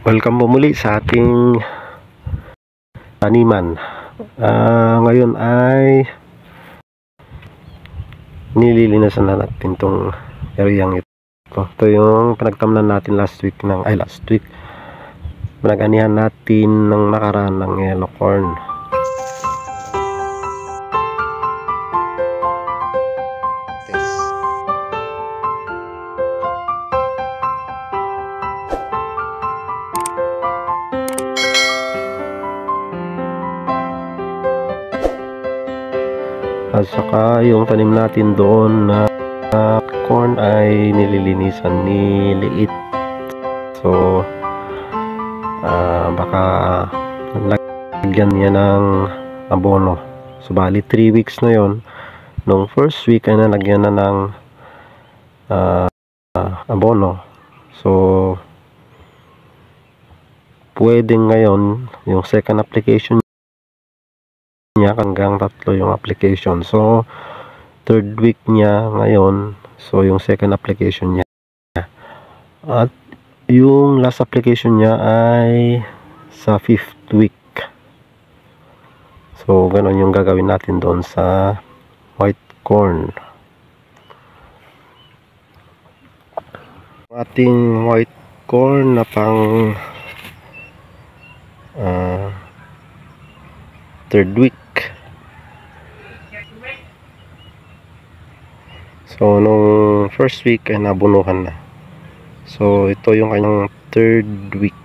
Welcome po muli sa ating taniman. Ngayon ay nililinasan na natin itong areang ito. Ito yung pinagtamnan natin last week. Pinag-anihan natin ng nakaraan ng yellow corn. At saka yung tanim natin doon na corn ay nililinisan, niliit. So baka lagyan niya ng abono. So bali 3 weeks na yon. Nung first week ay nalagyan na ng abono. So pwedeng ngayon yung second application niya, hanggang 3 yung application. So third week niya ngayon, so yung second application niya, at yung last application niya ay sa 5th week. So ganon yung gagawin natin doon sa white corn. Ating white corn na pang third week. So nung first week ay nabunuhan na. So ito yung kanyang third week.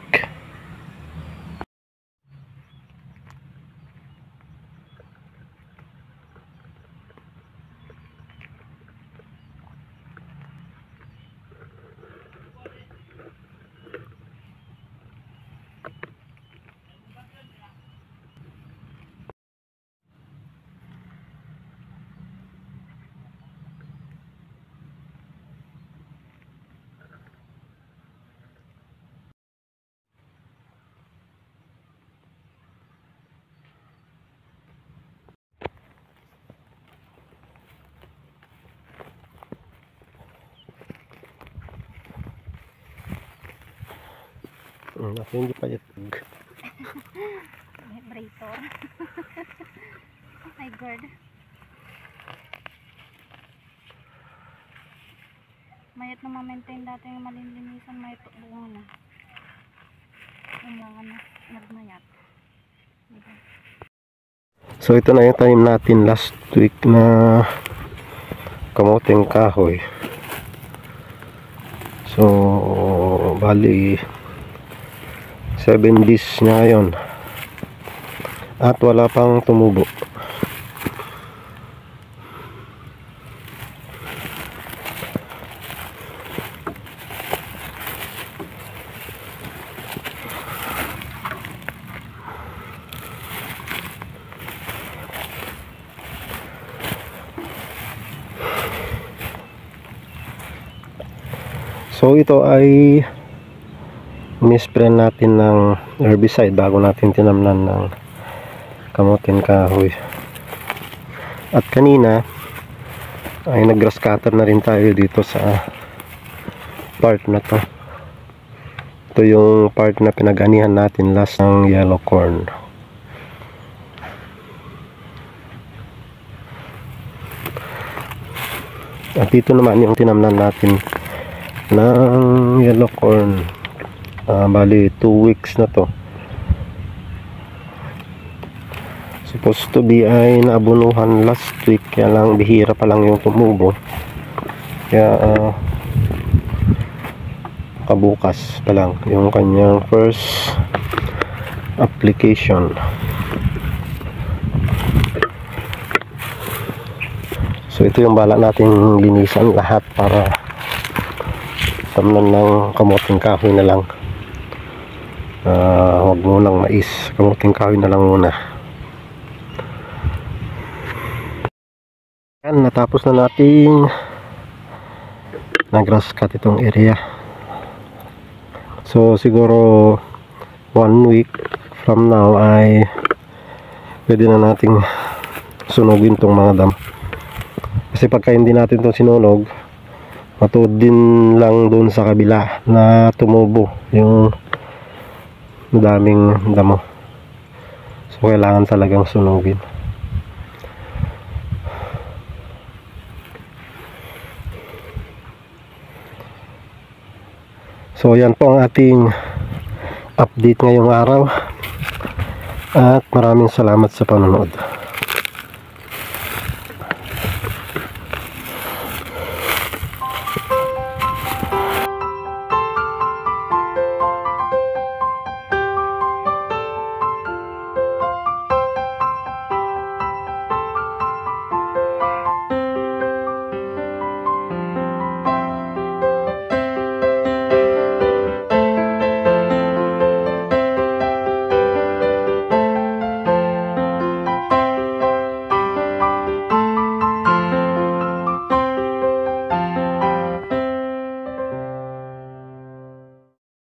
Ako hindi pa yatag. Vibrator. Oh my god. Mayat na ma-maintain dati yung malinlinisan, mayat bunga na. Umangan na, nagmayat. Diba? So ito na yung tanim natin last week na kamuting kahoy. So bali 7 days na ngayon at wala pang tumubo. So ito ay mispray natin ng herbicide bago natin tinamnan ng kamuting kahoy. At kanina ay nag-grass cutter na rin tayo dito sa part na to. Ito yung part na pinag-anihan natin last ng yellow corn. At dito naman yung tinamnan natin ng yellow corn. Bali 2 weeks na to. Supposed to be ay naabunuhan last week, kaya lang bihira pa lang yung tumubo. Kaya kabukas pa lang yung kanyang first application. So ito yung bala nating linisan lahat para tamnan ng kamuting kahoy na lang. Huwag munang mais, kamuting kahoy na lang muna. Yan, natapos na nating nag-grass cut itong area. So siguro 1 week from now ay pwede na nating sunugin tong mga dam. Kasi pagka hindi natin itong sinunog, matuod din lang doon sa kabila na tumubo yung madaming damo. So kailangan talagang sunugin. So yan po ang ating update ngayong araw, at maraming salamat sa panonood.